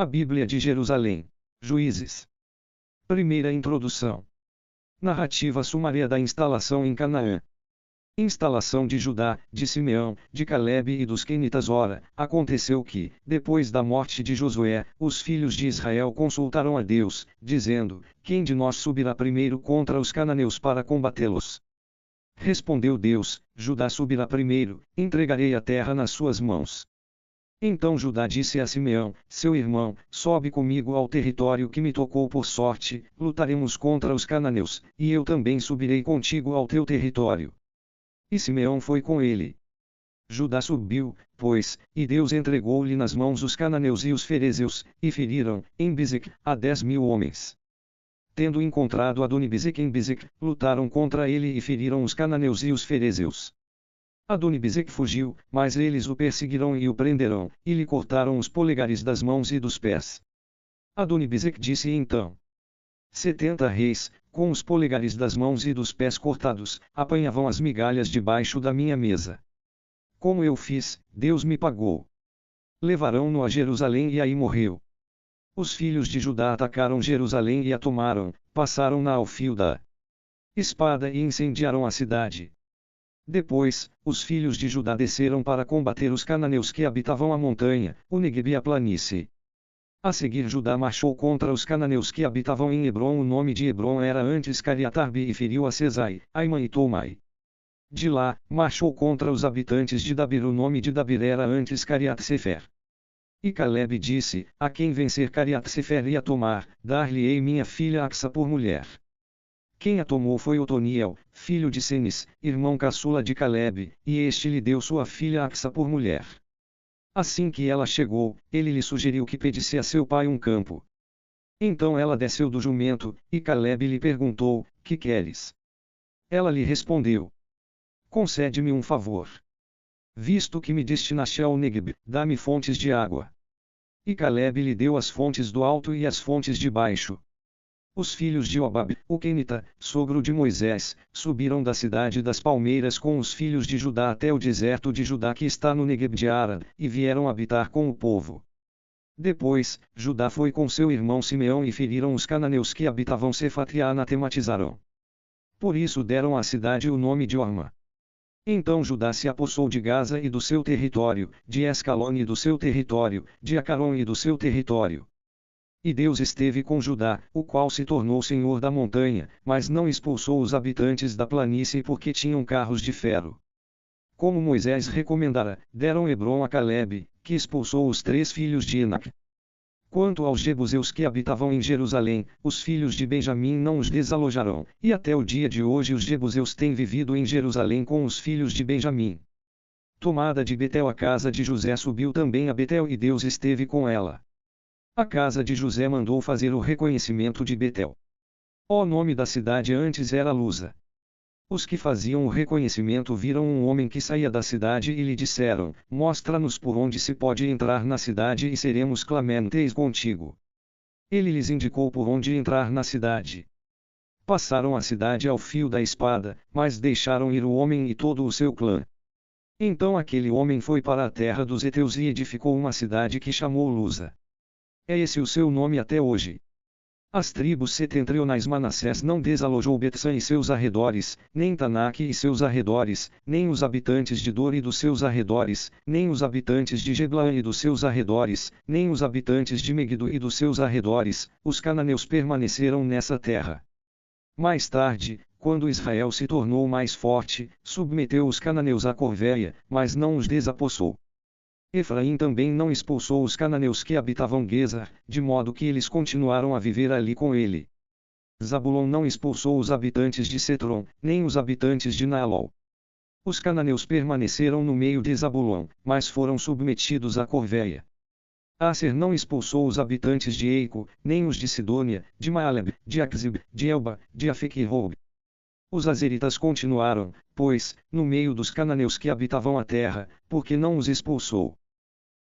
A Bíblia de Jerusalém. Juízes. Primeira introdução. Narrativa sumária da instalação em Canaã. Instalação de Judá, de Simeão, de Calebe e dos Quenitas. Ora, aconteceu que, depois da morte de Josué, os filhos de Israel consultaram a Deus, dizendo: Quem de nós subirá primeiro contra os cananeus para combatê-los? Respondeu Deus: Judá subirá primeiro, entregarei a terra nas suas mãos. Então Judá disse a Simeão, seu irmão: Sobe comigo ao território que me tocou por sorte, lutaremos contra os cananeus, e eu também subirei contigo ao teu território. E Simeão foi com ele. Judá subiu, pois, e Deus entregou-lhe nas mãos os cananeus e os ferezeus, e feriram, em Bizeque, a 10.000 homens. Tendo encontrado Adoni-Bezeque em Bizeque, lutaram contra ele e feriram os cananeus e os ferezeus. Adoni-Bezeque fugiu, mas eles o perseguirão e o prenderão, e lhe cortaram os polegares das mãos e dos pés. Adoni-Bezeque disse então: 70 reis, com os polegares das mãos e dos pés cortados, apanhavam as migalhas debaixo da minha mesa. Como eu fiz, Deus me pagou. Levarão-no a Jerusalém e aí morreu. Os filhos de Judá atacaram Jerusalém e a tomaram, passaram-na ao fio da espada e incendiaram a cidade. Depois, os filhos de Judá desceram para combater os cananeus que habitavam a montanha, o Negueb e a planície. A seguir Judá marchou contra os cananeus que habitavam em Hebron. O nome de Hebron era antes Cariatarbe e feriu a Sesai, Aimã e Tolmai. De lá, marchou contra os habitantes de Dabir. O nome de Dabir era antes Cariat-Sefer. E Calebe disse: A quem vencer Cariat-Sefer e a tomar, dar-lhe-ei minha filha Axa por mulher. Quem a tomou foi Otoniel, filho de Senis, irmão caçula de Calebe, e este lhe deu sua filha Axa por mulher. Assim que ela chegou, ele lhe sugeriu que pedisse a seu pai um campo. Então ela desceu do jumento, e Calebe lhe perguntou: Que queres? Ela lhe respondeu: Concede-me um favor. Visto que me destinaste ao Negueb, dá-me fontes de água. E Calebe lhe deu as fontes do alto e as fontes de baixo. Os filhos de Obab, o Quenita, sogro de Moisés, subiram da cidade das palmeiras com os filhos de Judá até o deserto de Judá que está no Negueb de Arad, e vieram habitar com o povo. Depois, Judá foi com seu irmão Simeão e feriram os cananeus que habitavam Cefat e a anatematizaram. Por isso deram à cidade o nome de Orma. Então Judá se apossou de Gaza e do seu território, de Escalone e do seu território, de Acaron e do seu território. E Deus esteve com Judá, o qual se tornou senhor da montanha, mas não expulsou os habitantes da planície porque tinham carros de ferro. Como Moisés recomendara, deram Hebron a Calebe, que expulsou os 3 filhos de Enac. Quanto aos jebuseus que habitavam em Jerusalém, os filhos de Benjamim não os desalojarão, e até o dia de hoje os jebuseus têm vivido em Jerusalém com os filhos de Benjamim. Tomada de Betel, a casa de José subiu também a Betel e Deus esteve com ela. A casa de José mandou fazer o reconhecimento de Betel. O nome da cidade antes era Luza. Os que faziam o reconhecimento viram um homem que saía da cidade e lhe disseram: Mostra-nos por onde se pode entrar na cidade e seremos clementes contigo. Ele lhes indicou por onde entrar na cidade. Passaram a cidade ao fio da espada, mas deixaram ir o homem e todo o seu clã. Então aquele homem foi para a terra dos heteus e edificou uma cidade que chamou Luza. É esse o seu nome até hoje. As tribos setentrionais Manassés não desalojou Betsan e seus arredores, nem Tanak e seus arredores, nem os habitantes de Dor e dos seus arredores, nem os habitantes de Jeblaã e dos seus arredores, nem os habitantes de Megido e dos seus arredores. Os cananeus permaneceram nessa terra. Mais tarde, quando Israel se tornou mais forte, submeteu os cananeus à corvéia, mas não os desapossou. Efraim também não expulsou os cananeus que habitavam Gezar, de modo que eles continuaram a viver ali com ele. Zabulon não expulsou os habitantes de Setron, nem os habitantes de Naalol. Os cananeus permaneceram no meio de Zabulon, mas foram submetidos à corvéia. Aser não expulsou os habitantes de Eico, nem os de Sidônia, de Maaleb, de Akzib, de Elba, de Afec e Rob. Os azeritas continuaram, pois, no meio dos cananeus que habitavam a terra, porque não os expulsou.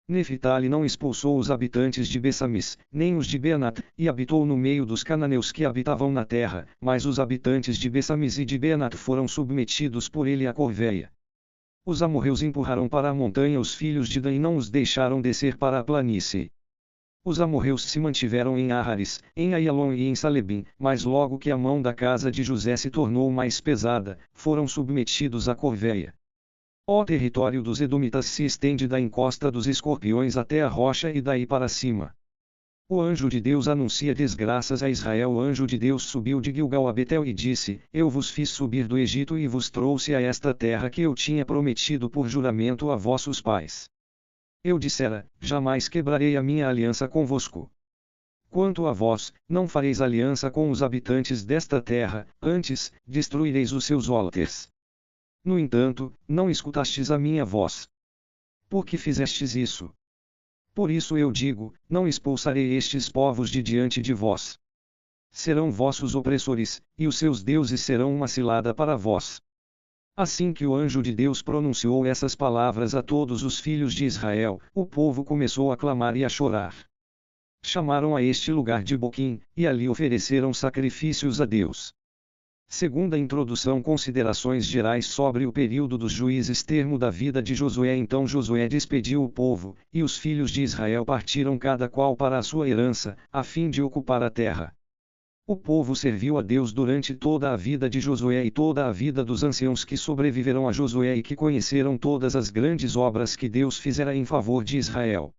Neftali não expulsou os habitantes de Bessamis, nem os de Beanat, e habitou no meio dos cananeus que habitavam na terra, mas os habitantes de Bessamis e de Beanat foram submetidos por ele à corvéia. Os amorreus empurraram para a montanha os filhos de Dan e não os deixaram descer para a planície. Os amorreus se mantiveram em Áhares, em Aialon e em Salebim, mas logo que a mão da casa de José se tornou mais pesada, foram submetidos à corvéia. O território dos Edomitas se estende da encosta dos Escorpiões até a rocha e daí para cima. O anjo de Deus anuncia desgraças a Israel. O anjo de Deus subiu de Gilgal a Betel e disse: Eu vos fiz subir do Egito e vos trouxe a esta terra que eu tinha prometido por juramento a vossos pais. Eu dissera: Jamais quebrarei a minha aliança convosco. Quanto a vós, não fareis aliança com os habitantes desta terra, antes, destruireis os seus altares. No entanto, não escutastes a minha voz. Por que fizestes isso? Por isso eu digo: não expulsarei estes povos de diante de vós. Serão vossos opressores, e os seus deuses serão uma cilada para vós. Assim que o anjo de Deus pronunciou essas palavras a todos os filhos de Israel, o povo começou a clamar e a chorar. Chamaram a este lugar de Boquim, e ali ofereceram sacrifícios a Deus. Segunda introdução: considerações gerais sobre o período dos juízes. Termo da vida de Josué. Então Josué despediu o povo, e os filhos de Israel partiram cada qual para a sua herança, a fim de ocupar a terra. O povo serviu a Deus durante toda a vida de Josué e toda a vida dos anciãos que sobreviveram a Josué e que conheceram todas as grandes obras que Deus fizera em favor de Israel.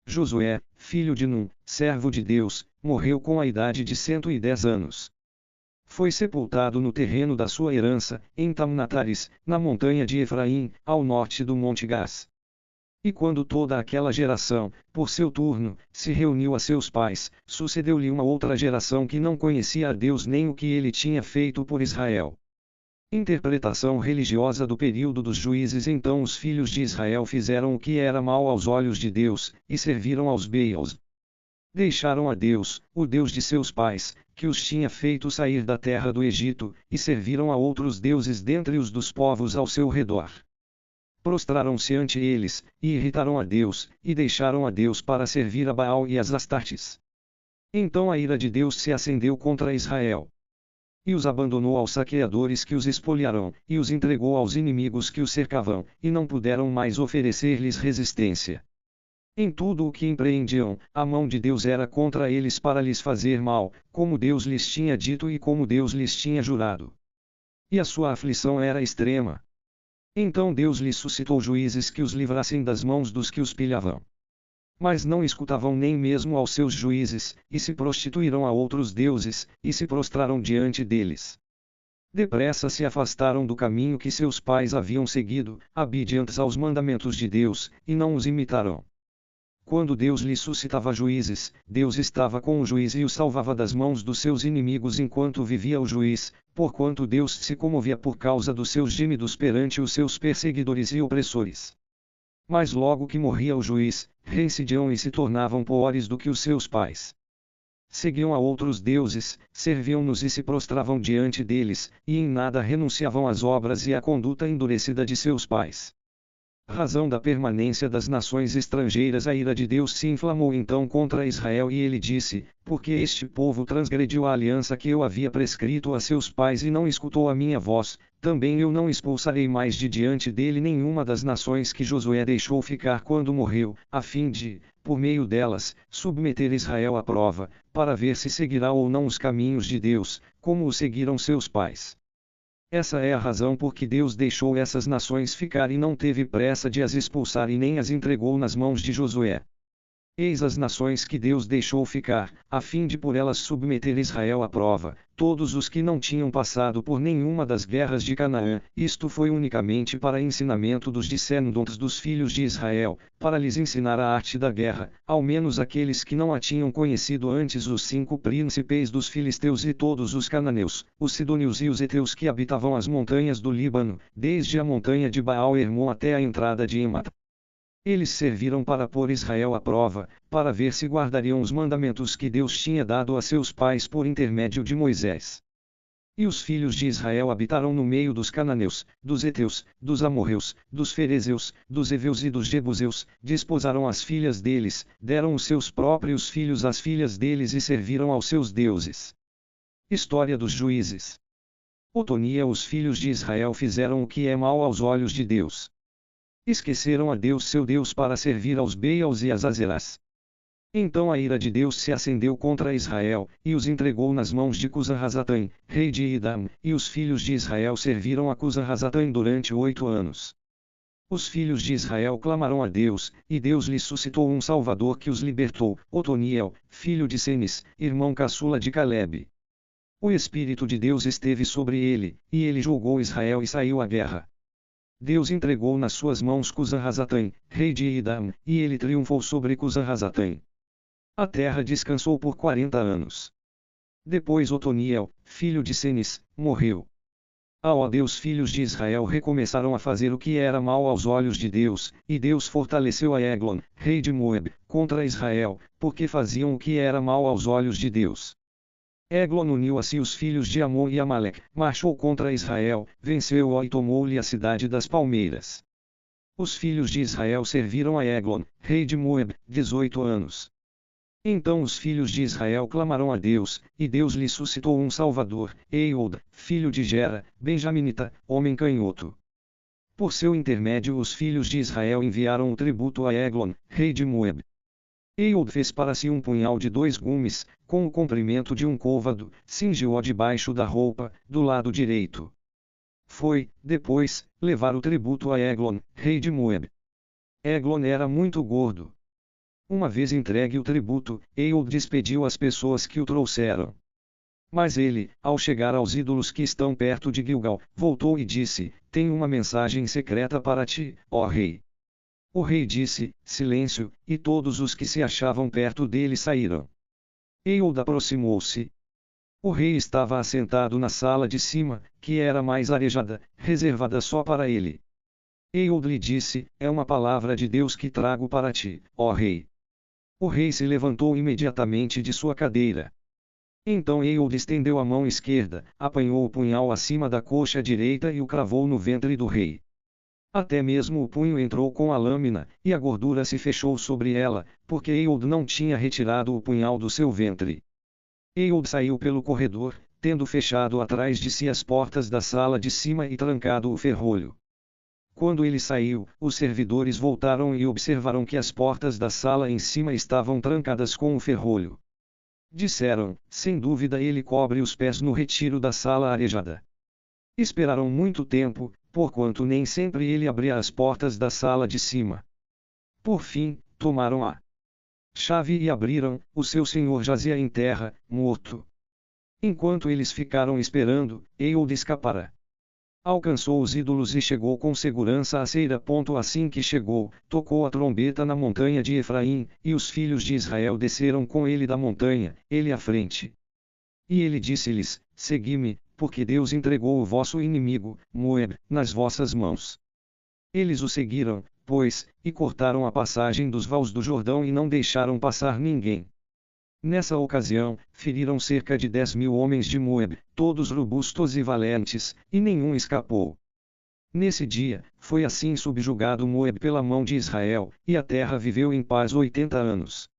Josué, filho de Num, servo de Deus, morreu com a idade de 110 anos. Foi sepultado no terreno da sua herança, em Tamnatares, na montanha de Efraim, ao norte do Monte Gás. E quando toda aquela geração, por seu turno, se reuniu a seus pais, sucedeu-lhe uma outra geração que não conhecia a Deus nem o que ele tinha feito por Israel. Interpretação religiosa do período dos juízes. Então os filhos de Israel fizeram o que era mal aos olhos de Deus, e serviram aos Baals. Deixaram a Deus, o Deus de seus pais, que os tinha feito sair da terra do Egito, e serviram a outros deuses dentre os dos povos ao seu redor. Prostraram-se ante eles, e irritaram a Deus, e deixaram a Deus para servir a Baal e as Astartes. Então a ira de Deus se acendeu contra Israel. E os abandonou aos saqueadores que os espoliaram, e os entregou aos inimigos que os cercavam, e não puderam mais oferecer-lhes resistência. Em tudo o que empreendiam, a mão de Deus era contra eles para lhes fazer mal, como Deus lhes tinha dito e como Deus lhes tinha jurado. E a sua aflição era extrema. Então Deus lhes suscitou juízes que os livrassem das mãos dos que os pilhavam. Mas não escutavam nem mesmo aos seus juízes, e se prostituíram a outros deuses, e se prostraram diante deles. Depressa se afastaram do caminho que seus pais haviam seguido, obedientes aos mandamentos de Deus, e não os imitaram. Quando Deus lhe suscitava juízes, Deus estava com o juiz e o salvava das mãos dos seus inimigos enquanto vivia o juiz, porquanto Deus se comovia por causa dos seus gemidos perante os seus perseguidores e opressores. Mas logo que morria o juiz, reincidiam e se tornavam piores do que os seus pais. Seguiam a outros deuses, serviam-nos e se prostravam diante deles, e em nada renunciavam às obras e à conduta endurecida de seus pais. Razão da permanência das nações estrangeiras. A ira de Deus se inflamou então contra Israel e ele disse: porque este povo transgrediu a aliança que eu havia prescrito a seus pais e não escutou a minha voz, também eu não expulsarei mais de diante dele nenhuma das nações que Josué deixou ficar quando morreu, a fim de, por meio delas, submeter Israel à prova, para ver se seguirá ou não os caminhos de Deus, como o seguiram seus pais. Essa é a razão por que Deus deixou essas nações ficar e não teve pressa de as expulsar e nem as entregou nas mãos de Josué. Eis as nações que Deus deixou ficar, a fim de por elas submeter Israel à prova, todos os que não tinham passado por nenhuma das guerras de Canaã. Isto foi unicamente para ensinamento dos descendentes dos filhos de Israel, para lhes ensinar a arte da guerra, ao menos aqueles que não a tinham conhecido antes: os 5 príncipes dos filisteus e todos os cananeus, os sidônios e os heteus que habitavam as montanhas do Líbano, desde a montanha de Baal-Hermon até a entrada de Emata. Eles serviram para pôr Israel à prova, para ver se guardariam os mandamentos que Deus tinha dado a seus pais por intermédio de Moisés. E os filhos de Israel habitaram no meio dos cananeus, dos heteus, dos amorreus, dos ferezeus, dos heveus e dos jebuseus, desposaram as filhas deles, deram os seus próprios filhos às filhas deles e serviram aos seus deuses. História dos juízes. Otonia. Os filhos de Israel fizeram o que é mal aos olhos de Deus. Esqueceram a Deus seu Deus para servir aos Baals e às Azeras. Então a ira de Deus se acendeu contra Israel, e os entregou nas mãos de Cusã-Razatã, rei de Edom, e os filhos de Israel serviram a Cusã-Razatã durante 8 anos. Os filhos de Israel clamaram a Deus, e Deus lhes suscitou um Salvador que os libertou, Otoniel, filho de Senis, irmão caçula de Calebe. O Espírito de Deus esteve sobre ele, e ele julgou Israel e saiu à guerra. Deus entregou nas suas mãos Cusã-Razatã, rei de Edom, e ele triunfou sobre Cusã-Razatã. A terra descansou por 40 anos. Depois Otoniel, filho de Senis, morreu. Ó Deus, filhos de Israel recomeçaram a fazer o que era mal aos olhos de Deus, e Deus fortaleceu a Eglon, rei de Moab, contra Israel, porque faziam o que era mal aos olhos de Deus. Eglon uniu a si os filhos de Amon e Amaleque, marchou contra Israel, venceu-o e tomou-lhe a cidade das palmeiras. Os filhos de Israel serviram a Eglon, rei de Moab, 18 anos. Então os filhos de Israel clamaram a Deus, e Deus lhe suscitou um Salvador, Ehud, filho de Gera, benjaminita, homem canhoto. Por seu intermédio os filhos de Israel enviaram o tributo a Eglon, rei de Moab. Ehud fez para si um punhal de 2 gumes, com o comprimento de um côvado, cingiu-o debaixo da roupa, do lado direito. Foi, depois, levar o tributo a Eglon, rei de Moab. Eglon era muito gordo. Uma vez entregue o tributo, Ehud despediu as pessoas que o trouxeram. Mas ele, ao chegar aos ídolos que estão perto de Gilgal, voltou e disse: Tenho uma mensagem secreta para ti, ó rei. O rei disse: Silêncio, e todos os que se achavam perto dele saíram. Ehud aproximou-se. O rei estava assentado na sala de cima, que era mais arejada, reservada só para ele. Ehud lhe disse: É uma palavra de Deus que trago para ti, ó rei. O rei se levantou imediatamente de sua cadeira. Então Ehud estendeu a mão esquerda, apanhou o punhal acima da coxa direita e o cravou no ventre do rei. Até mesmo o punho entrou com a lâmina, e a gordura se fechou sobre ela, porque Ehud não tinha retirado o punhal do seu ventre. Ehud saiu pelo corredor, tendo fechado atrás de si as portas da sala de cima e trancado o ferrolho. Quando ele saiu, os servidores voltaram e observaram que as portas da sala em cima estavam trancadas com um ferrolho. Disseram: sem dúvida ele cobre os pés no retiro da sala arejada. Esperaram muito tempo, porquanto nem sempre ele abria as portas da sala de cima. Por fim, tomaram a chave e abriram, o seu senhor jazia em terra, morto. Enquanto eles ficaram esperando, Ehud escapara. Alcançou os ídolos e chegou com segurança à Seira. Assim que chegou, tocou a trombeta na montanha de Efraim, e os filhos de Israel desceram com ele da montanha, ele à frente. E ele disse-lhes: Segui-me, porque Deus entregou o vosso inimigo, Moab, nas vossas mãos. Eles o seguiram, pois, e cortaram a passagem dos vales do Jordão e não deixaram passar ninguém. Nessa ocasião, feriram cerca de 10.000 homens de Moab, todos robustos e valentes, e nenhum escapou. Nesse dia, foi assim subjugado Moab pela mão de Israel, e a terra viveu em paz 80 anos.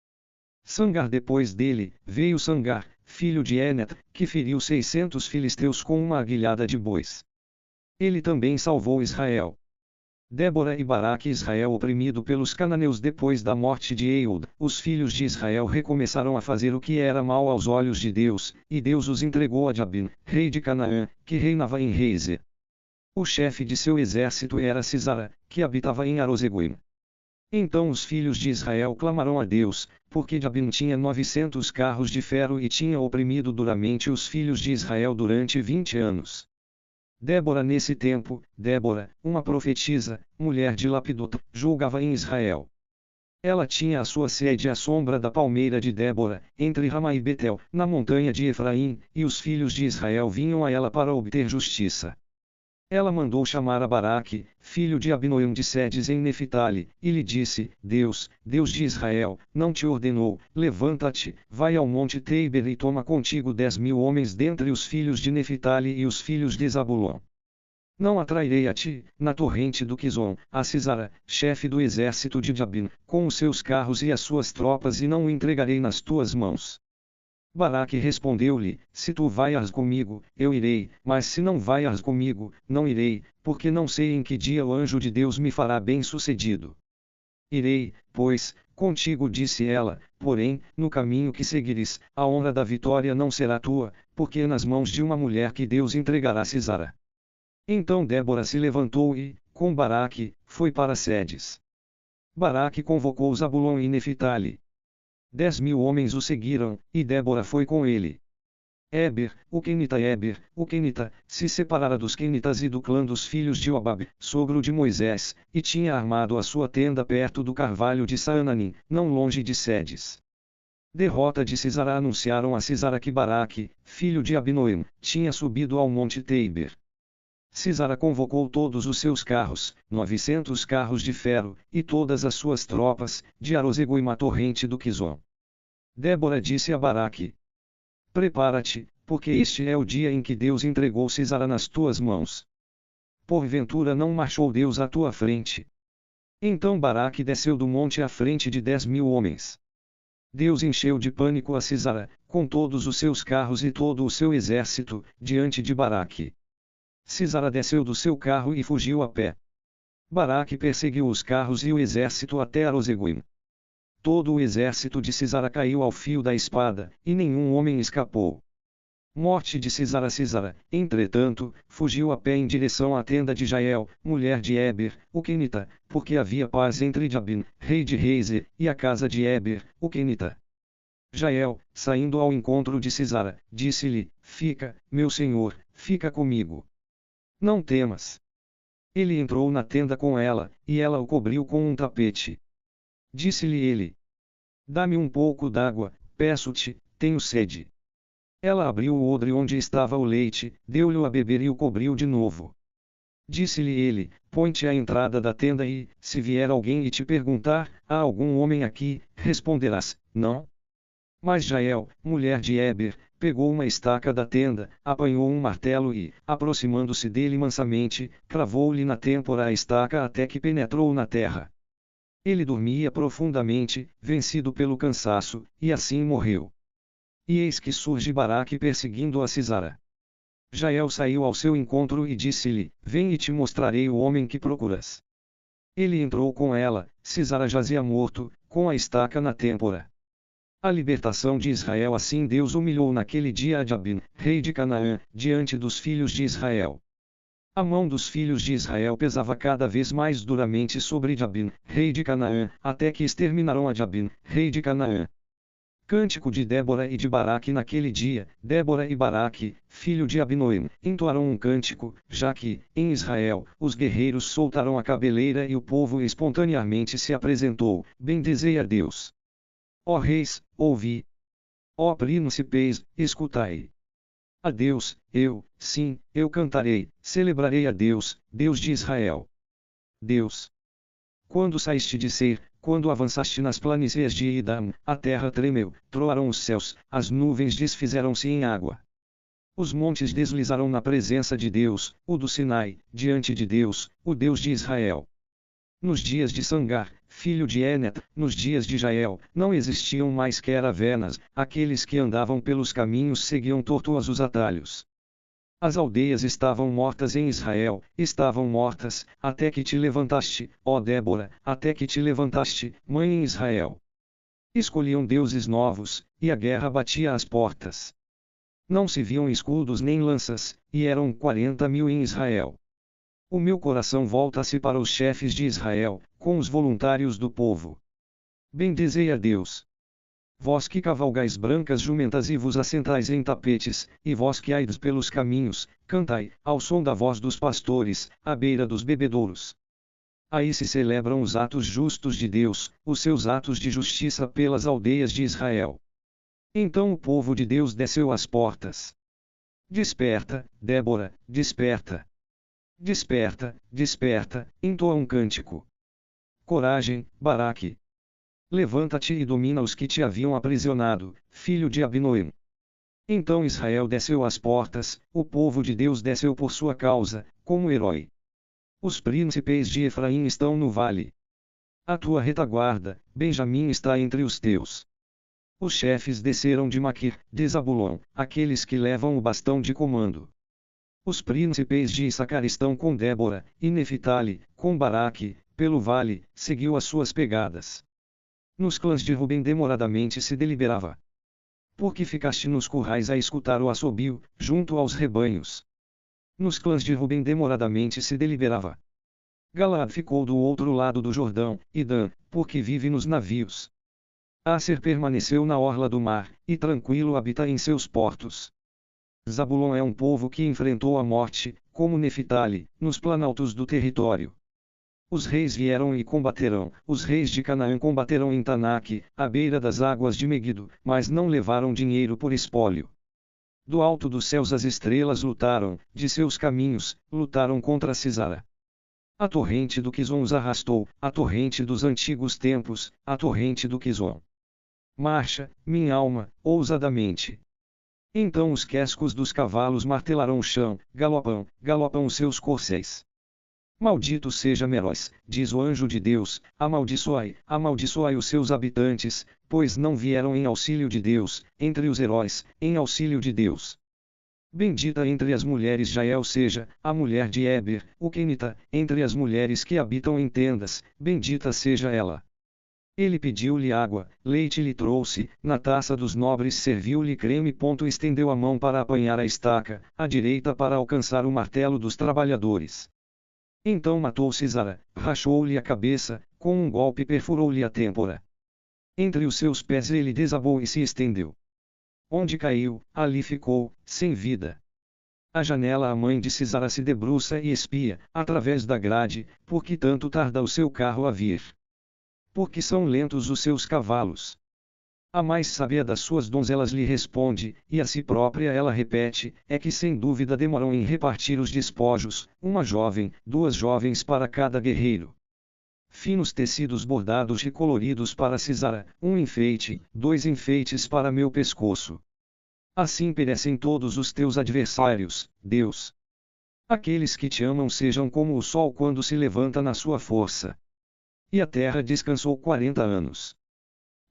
Sangar depois dele, veio Sangar, filho de Enet, que feriu 600 filisteus com uma aguilhada de bois. Ele também salvou Israel. Débora e Baraque. Israel oprimido pelos cananeus. Depois da morte de Ehud, os filhos de Israel recomeçaram a fazer o que era mal aos olhos de Deus, e Deus os entregou a Jabim, rei de Canaã, que reinava em Reize. O chefe de seu exército era Sisara, que habitava em Arozegoim. Então os filhos de Israel clamaram a Deus, porque Jabim tinha 900 carros de ferro e tinha oprimido duramente os filhos de Israel durante 20 anos. Débora. Nesse tempo, Débora, uma profetisa, mulher de Lapidota, julgava em Israel. Ela tinha a sua sede à sombra da palmeira de Débora, entre Ramá e Betel, na montanha de Efraim, e os filhos de Israel vinham a ela para obter justiça. Ela mandou chamar a Baraque, filho de Abinoam de Sedes em Neftali, e lhe disse: Deus, Deus de Israel, não te ordenou: levanta-te, vai ao monte Teiber e toma contigo 10.000 homens dentre os filhos de Neftali e os filhos de Zabulon. Não atrairei a ti, na torrente do Quizon, a Sisara, chefe do exército de Jabim, com os seus carros e as suas tropas, e não o entregarei nas tuas mãos. Baraque respondeu-lhe: Se tu vais comigo, eu irei, mas se não vais comigo, não irei, porque não sei em que dia o anjo de Deus me fará bem-sucedido. Irei, pois, Contigo disse ela, porém, no caminho que seguires, a honra da vitória não será tua, porque é nas mãos de uma mulher que Deus entregará Sisara. Então Débora se levantou e, com Baraque, foi para Cedes. Baraque convocou Zabulon e Neftali. 10.000 homens o seguiram, e Débora foi com ele. Éber, o Quenita, se separara dos Quenitas e do clã dos filhos de Obab, sogro de Moisés, e tinha armado a sua tenda perto do carvalho de Saananim, não longe de Cedes. Derrota de Sisara. Anunciaram a Sisara que Baraque, filho de Abinoam, tinha subido ao monte Teiber. Sisara convocou todos os seus carros, 900 carros de ferro, e todas as suas tropas, de Arozegoim à torrente do Quizon. Débora disse a Baraque: Prepara-te, porque este é o dia em que Deus entregou Sisara nas tuas mãos. Porventura não marchou Deus à tua frente? Então Baraque desceu do monte à frente de 10.000 homens. Deus encheu de pânico a Sisara, com todos os seus carros e todo o seu exército, diante de Baraque. Sisara desceu do seu carro e fugiu a pé. Baraque perseguiu os carros e o exército até Arozegoim. Todo o exército de Sisara caiu ao fio da espada, e nenhum homem escapou. Morte de Sisara. Sisara, entretanto, fugiu a pé em direção à tenda de Jael, mulher de Éber, o Quenita, porque havia paz entre Jabim, rei de Reis, e a casa de Éber, o Quenita. Jael, saindo ao encontro de Sisara, disse-lhe: Fica, meu senhor, fica comigo. Não temas. Ele entrou na tenda com ela, e ela o cobriu com um tapete. Disse-lhe ele: Dá-me um pouco d'água, peço-te, tenho sede. Ela abriu o odre onde estava o leite, deu-lhe a beber e o cobriu de novo. Disse-lhe ele: Põe-te à entrada da tenda e, se vier alguém e te perguntar: Há algum homem aqui? Responderás: Não. Mas Jael, mulher de Éber, pegou uma estaca da tenda, apanhou um martelo e, aproximando-se dele mansamente, cravou-lhe na têmpora a estaca até que penetrou na terra. Ele dormia profundamente, vencido pelo cansaço, e assim morreu. E eis que surge Baraque perseguindo a Sisara. Jael saiu ao seu encontro e disse-lhe: Vem e te mostrarei o homem que procuras. Ele entrou com ela, Sisara jazia morto, com a estaca na têmpora. A libertação de Israel. Assim Deus humilhou naquele dia a Jabim, rei de Canaã, diante dos filhos de Israel. A mão dos filhos de Israel pesava cada vez mais duramente sobre Jabim, rei de Canaã, até que exterminaram a Jabim, rei de Canaã. Cântico de Débora e de Baraque. Naquele dia, Débora e Baraque, filho de Abinoam, entoaram um cântico, já que, em Israel, os guerreiros soltaram a cabeleira e o povo espontaneamente se apresentou: Bendizei a Deus. Ó reis, ouvi. Ó príncipes, escutai. A Deus, eu cantarei, celebrarei a Deus, Deus de Israel. Deus. Quando saíste de Seir, quando avançaste nas planícies de Edom, a terra tremeu, troaram os céus, as nuvens desfizeram-se em água. Os montes deslizaram na presença de Deus, o do Sinai, diante de Deus, o Deus de Israel. Nos dias de Sangar, filho de Enet, nos dias de Jael, não existiam mais caravanas, aqueles que andavam pelos caminhos seguiam tortuosos atalhos. As aldeias estavam mortas em Israel, estavam mortas, até que te levantaste, ó Débora, até que te levantaste, mãe em Israel. Escolhiam deuses novos, e a guerra batia às portas. Não se viam escudos nem lanças, e eram 40.000 em Israel. O meu coração volta-se para os chefes de Israel, com os voluntários do povo. Bendizei a Deus. Vós que cavalgais brancas jumentas e vos assentais em tapetes, e vós que aides pelos caminhos, cantai, ao som da voz dos pastores, à beira dos bebedouros. Aí se celebram os atos justos de Deus, os seus atos de justiça pelas aldeias de Israel. Então o povo de Deus desceu às portas. Desperta, Débora, desperta. Desperta, desperta, entoa um cântico. Coragem, Baraque. Levanta-te e domina os que te haviam aprisionado, filho de Abinoam. Então Israel desceu às portas, o povo de Deus desceu por sua causa, como herói. Os príncipes de Efraim estão no vale. A tua retaguarda, Benjamim está entre os teus. Os chefes desceram de Maquir, de Zabulon, aqueles que levam o bastão de comando. Os príncipes de Issacar estão com Débora, e Neftali, com Baraque, pelo vale, seguiu as suas pegadas. Nos clãs de Ruben demoradamente se deliberava. Porque ficaste nos currais a escutar o assobio, junto aos rebanhos. Nos clãs de Ruben demoradamente se deliberava. Galaad ficou do outro lado do Jordão, e Dan, porque vive nos navios. Aser permaneceu na orla do mar, e tranquilo habita em seus portos. Zabulon é um povo que enfrentou a morte, como Neftali, nos planaltos do território. Os reis vieram e combaterão, os reis de Canaã combaterão em Tanak, à beira das águas de Megido, mas não levaram dinheiro por espólio. Do alto dos céus as estrelas lutaram, de seus caminhos, lutaram contra Sisara. A torrente do Quizon os arrastou, a torrente dos antigos tempos, a torrente do Quizon. Marcha, minha alma, ousadamente. Então os cascos dos cavalos martelarão o chão, galopam, galopam os seus corcéis. Maldito seja Meroz, diz o anjo de Deus, amaldiçoai, amaldiçoai os seus habitantes, pois não vieram em auxílio de Deus, entre os heróis, em auxílio de Deus. Bendita entre as mulheres Jael seja, a mulher de Eber, o Quenita, entre as mulheres que habitam em tendas, bendita seja ela. Ele pediu-lhe água, leite lhe trouxe, na taça dos nobres serviu-lhe creme. Estendeu a mão para apanhar a estaca, a direita para alcançar o martelo dos trabalhadores. Então matou Sisara, rachou-lhe a cabeça, com um golpe perfurou-lhe a têmpora. Entre os seus pés ele desabou e se estendeu. Onde caiu, ali ficou, sem vida. À janela a mãe de Sisara se debruça e espia, através da grade, por que tanto tarda o seu carro a vir? Porque são lentos os seus cavalos. A mais sábia das suas donzelas lhe responde, e a si própria ela repete, é que sem dúvida demoram em repartir os despojos, uma jovem, duas jovens para cada guerreiro. Finos tecidos bordados e coloridos para Sisara, um enfeite, dois enfeites para meu pescoço. Assim perecem todos os teus adversários, Deus. Aqueles que te amam sejam como o sol quando se levanta na sua força. E a terra descansou 40 anos.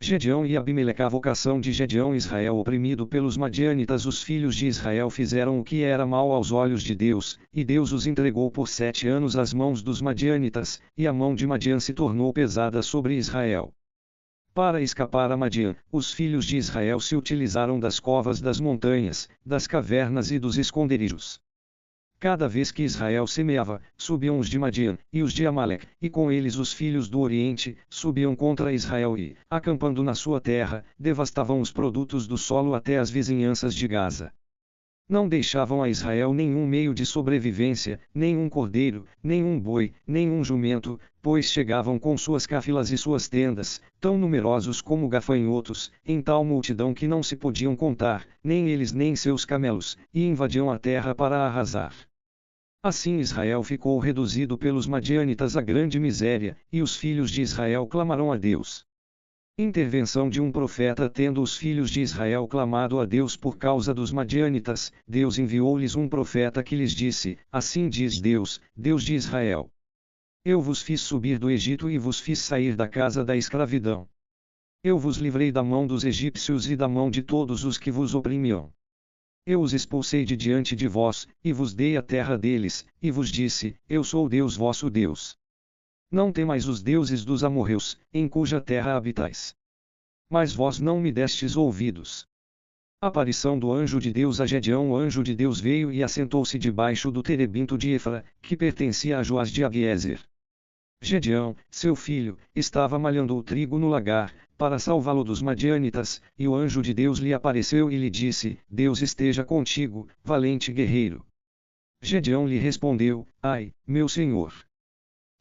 Gedeão e Abimeleque. A vocação de Gedeão. Israel oprimido pelos madianitas. Os filhos de Israel fizeram o que era mal aos olhos de Deus, e Deus os entregou por 7 anos às mãos dos madianitas, e a mão de Madian se tornou pesada sobre Israel. Para escapar a Madian, os filhos de Israel se utilizaram das covas das montanhas, das cavernas e dos esconderijos. Cada vez que Israel semeava, subiam os de Madian, e os de Amaleque, e com eles os filhos do Oriente, subiam contra Israel e, acampando na sua terra, devastavam os produtos do solo até as vizinhanças de Gaza. Não deixavam a Israel nenhum meio de sobrevivência, nenhum cordeiro, nenhum boi, nenhum jumento, pois chegavam com suas cáfilas e suas tendas, tão numerosos como gafanhotos, em tal multidão que não se podiam contar, nem eles nem seus camelos, e invadiam a terra para a arrasar. Assim Israel ficou reduzido pelos madianitas à grande miséria, e os filhos de Israel clamaram a Deus. Intervenção de um profeta. Tendo os filhos de Israel clamado a Deus por causa dos madianitas, Deus enviou-lhes um profeta que lhes disse, assim diz Deus, Deus de Israel. Eu vos fiz subir do Egito e vos fiz sair da casa da escravidão. Eu vos livrei da mão dos egípcios e da mão de todos os que vos oprimiam. Eu os expulsei de diante de vós, e vos dei a terra deles, e vos disse, eu sou Deus vosso Deus. Não temais os deuses dos amorreus, em cuja terra habitais. Mas vós não me destes ouvidos. Aparição do anjo de Deus a Gedeão. O anjo de Deus veio e assentou-se debaixo do terebinto de Efra, que pertencia a Joás de Abiezer. Gedeão, seu filho, estava malhando o trigo no lagar, para salvá-lo dos madianitas, e o anjo de Deus lhe apareceu e lhe disse, Deus esteja contigo, valente guerreiro. Gedeão lhe respondeu, ai, meu senhor.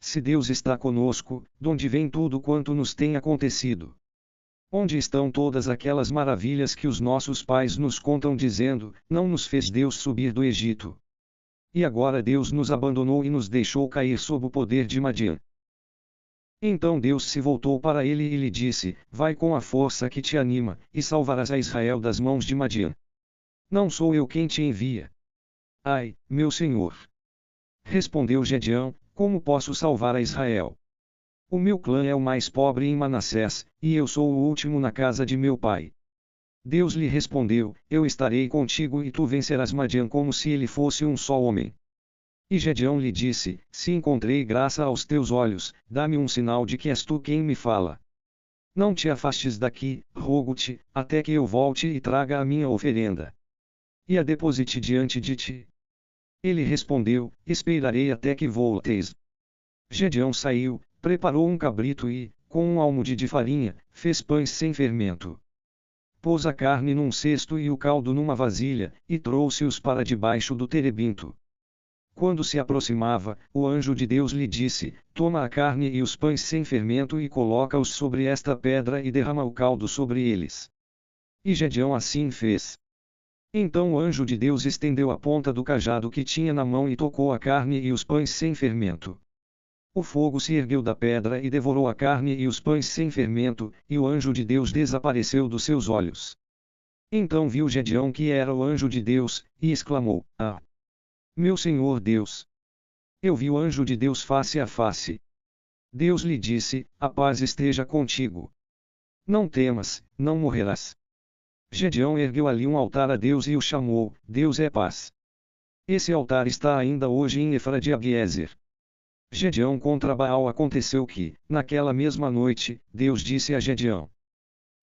Se Deus está conosco, donde vem tudo quanto nos tem acontecido? Onde estão todas aquelas maravilhas que os nossos pais nos contam dizendo, não nos fez Deus subir do Egito? E agora Deus nos abandonou e nos deixou cair sob o poder de Madian. Então Deus se voltou para ele e lhe disse, vai com a força que te anima, e salvarás a Israel das mãos de Madian. Não sou eu quem te envia. Ai, meu senhor. Respondeu Gedeão, como posso salvar a Israel? O meu clã é o mais pobre em Manassés, e eu sou o último na casa de meu pai. Deus lhe respondeu, eu estarei contigo e tu vencerás Madian como se ele fosse um só homem. E Gedeão lhe disse, se encontrei graça aos teus olhos, dá-me um sinal de que és tu quem me fala. Não te afastes daqui, rogo-te, até que eu volte e traga a minha oferenda. E a deposite diante de ti. Ele respondeu, esperarei até que volteis. Gedeão saiu, preparou um cabrito e, com um almude de farinha, fez pães sem fermento. Pôs a carne num cesto e o caldo numa vasilha, e trouxe-os para debaixo do terebinto. Quando se aproximava, o anjo de Deus lhe disse, toma a carne e os pães sem fermento e coloca-os sobre esta pedra e derrama o caldo sobre eles. E Gedeão assim fez. Então o anjo de Deus estendeu a ponta do cajado que tinha na mão e tocou a carne e os pães sem fermento. O fogo se ergueu da pedra e devorou a carne e os pães sem fermento, e o anjo de Deus desapareceu dos seus olhos. Então viu Gedeão que era o anjo de Deus, e exclamou, Ah! Meu Senhor Deus! Eu vi o anjo de Deus face a face. Deus lhe disse, a paz esteja contigo. Não temas, não morrerás. Gedeão ergueu ali um altar a Deus e o chamou, Deus é paz. Esse altar está ainda hoje em Efra-de-Abiezer. Gedeão contra Baal. Aconteceu que, naquela mesma noite, Deus disse a Gedeão: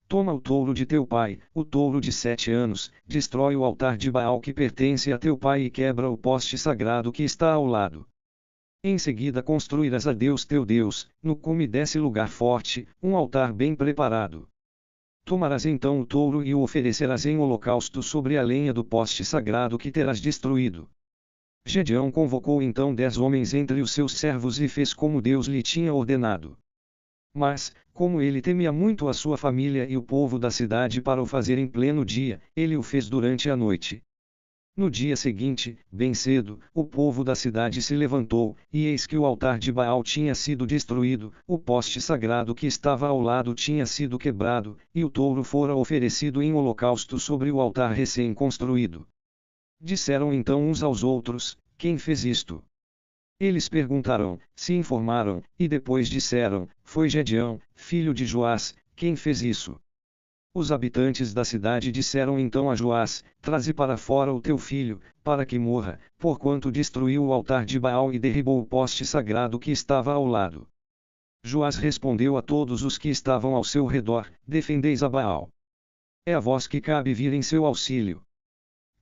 Toma o touro de teu pai, o touro de 7 anos, destrói o altar de Baal que pertence a teu pai e quebra o poste sagrado que está ao lado. Em seguida construirás a Deus teu Deus, no cume desse lugar forte, um altar bem preparado. Tomarás então o touro e o oferecerás em holocausto sobre a lenha do poste sagrado que terás destruído. Gedeão convocou então 10 homens entre os seus servos e fez como Deus lhe tinha ordenado. Mas, como ele temia muito a sua família e o povo da cidade para o fazer em pleno dia, ele o fez durante a noite. No dia seguinte, bem cedo, o povo da cidade se levantou, e eis que o altar de Baal tinha sido destruído, o poste sagrado que estava ao lado tinha sido quebrado, e o touro fora oferecido em holocausto sobre o altar recém-construído. Disseram então uns aos outros, quem fez isto? Eles perguntaram, se informaram, e depois disseram, foi Gedeão, filho de Joás, quem fez isso. Os habitantes da cidade disseram então a Joás, traze para fora o teu filho, para que morra, porquanto destruiu o altar de Baal e derribou o poste sagrado que estava ao lado. Joás respondeu a todos os que estavam ao seu redor, defendeis a Baal. É a vós que cabe vir em seu auxílio.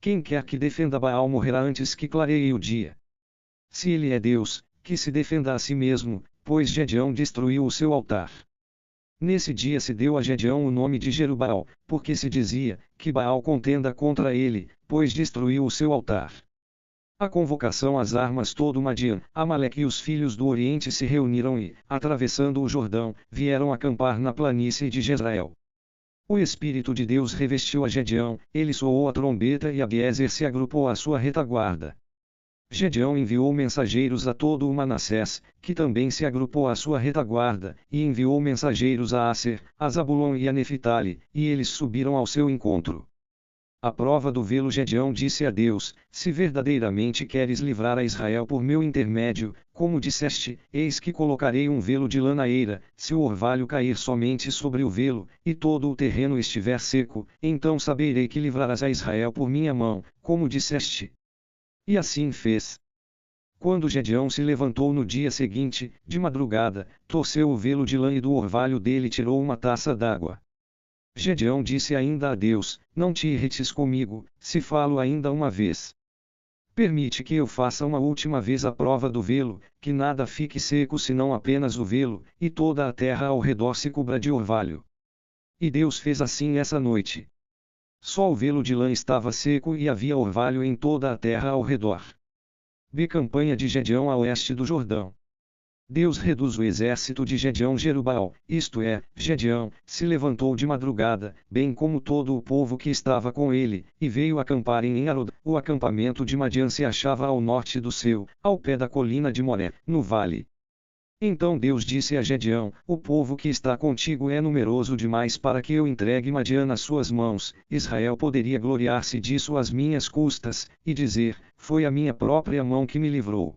Quem quer que defenda Baal morrerá antes que clareie o dia. Se ele é Deus, que se defenda a si mesmo, pois Gedeão destruiu o seu altar. Nesse dia se deu a Gedeão o nome de Jerubbaal, porque se dizia, que Baal contenda contra ele, pois destruiu o seu altar. A convocação às armas. Todo Madian, Amaleque e os filhos do Oriente se reuniram e, atravessando o Jordão, vieram acampar na planície de Jezreel. O Espírito de Deus revestiu a Gedeão, ele soou a trombeta e Abiezer se agrupou à sua retaguarda. Gedeão enviou mensageiros a todo o Manassés, que também se agrupou à sua retaguarda, e enviou mensageiros a Aser, a Zabulon e a Neftali, e eles subiram ao seu encontro. À prova do velo Gedeão disse a Deus, se verdadeiramente queres livrar a Israel por meu intermédio, como disseste, eis que colocarei um velo de lã na eira, se o orvalho cair somente sobre o velo, e todo o terreno estiver seco, então saberei que livrarás a Israel por minha mão, como disseste. E assim fez. Quando Gedeão se levantou no dia seguinte, de madrugada, torceu o velo de lã e do orvalho dele tirou uma taça d'água. Gedeão disse ainda a Deus, não te irrites comigo, se falo ainda uma vez. Permite que eu faça uma última vez a prova do velo, que nada fique seco senão apenas o velo, e toda a terra ao redor se cubra de orvalho. E Deus fez assim essa noite. Só o velo de lã estava seco e havia orvalho em toda a terra ao redor. B. Campanha de Gedeão a oeste do Jordão. Deus reduz o exército de Gedeão. Jerubbaal, isto é, Gedeão, se levantou de madrugada, bem como todo o povo que estava com ele, e veio acampar em Enarod. O acampamento de Madian se achava ao norte do seu, ao pé da colina de Moré, no vale. Então Deus disse a Gedeão, o povo que está contigo é numeroso demais para que eu entregue Madian nas suas mãos. Israel poderia gloriar-se disso às minhas custas, e dizer, foi a minha própria mão que me livrou.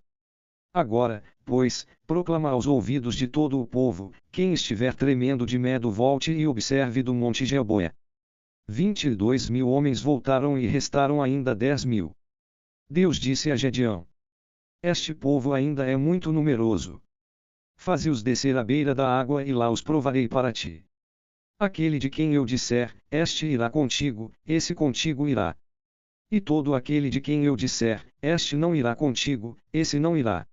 Agora, pois, proclama aos ouvidos de todo o povo, quem estiver tremendo de medo volte e observe do monte Gilboé. 22.000 homens voltaram e restaram ainda 10.000. Deus disse a Gedeão, este povo ainda é muito numeroso. Faze-os descer à beira da água e lá os provarei para ti. Aquele de quem eu disser, este irá contigo, esse contigo irá. E todo aquele de quem eu disser, este não irá contigo, esse não irá.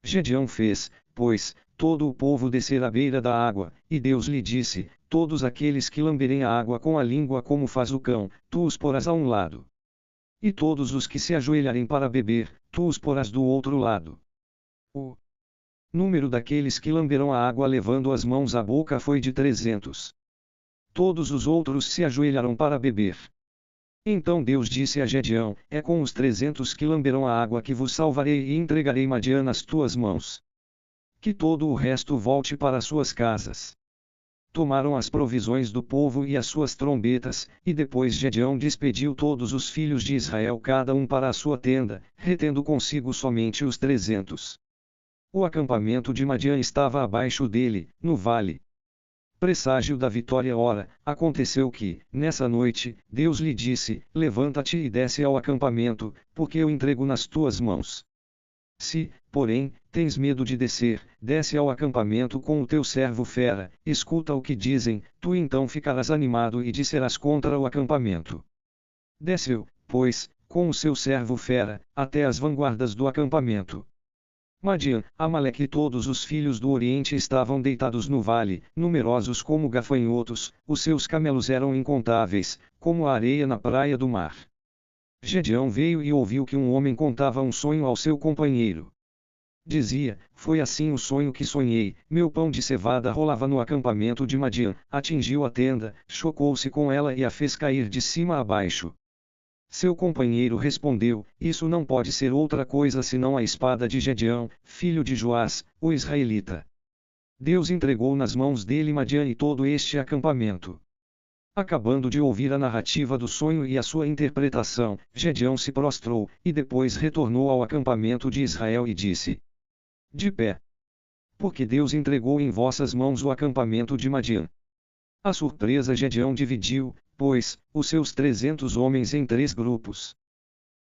Gedeão fez, pois, todo o povo descer à beira da água, e Deus lhe disse: todos aqueles que lamberem a água com a língua como faz o cão, tu os porás a um lado. E todos os que se ajoelharem para beber, tu os porás do outro lado. O número daqueles que lamberão a água levando as mãos à boca foi de 300. Todos os outros se ajoelharão para beber. Então Deus disse a Gedeão: é com os 300 que lamberão a água que vos salvarei e entregarei Madiã nas tuas mãos. Que todo o resto volte para suas casas. Tomaram as provisões do povo e as suas trombetas, e depois Gedeão despediu todos os filhos de Israel cada um para a sua tenda, retendo consigo somente os 300. O acampamento de Madiã estava abaixo dele, no vale. Presságio da vitória. Ora, aconteceu que, nessa noite, Deus lhe disse: levanta-te e desce ao acampamento, porque eu entrego nas tuas mãos. Se, porém, tens medo de descer, desce ao acampamento com o teu servo Fera, escuta o que dizem, tu então ficarás animado e disserás contra o acampamento. Desceu, pois, com o seu servo Fera, até as vanguardas do acampamento. Madiã, Amaleque e todos os filhos do Oriente estavam deitados no vale, numerosos como gafanhotos, os seus camelos eram incontáveis, como a areia na praia do mar. Gedeão veio e ouviu que um homem contava um sonho ao seu companheiro. Dizia: foi assim o sonho que sonhei, meu pão de cevada rolava no acampamento de Madiã, atingiu a tenda, chocou-se com ela e a fez cair de cima a baixo. Seu companheiro respondeu: isso não pode ser outra coisa senão a espada de Gedeão, filho de Joás, o israelita. Deus entregou nas mãos dele Madiã e todo este acampamento. Acabando de ouvir a narrativa do sonho e a sua interpretação, Gedeão se prostrou, e depois retornou ao acampamento de Israel e disse: de pé. Porque Deus entregou em vossas mãos o acampamento de Madiã. A surpresa Gedeão dividiu, pois, os seus 300 homens em 3 grupos.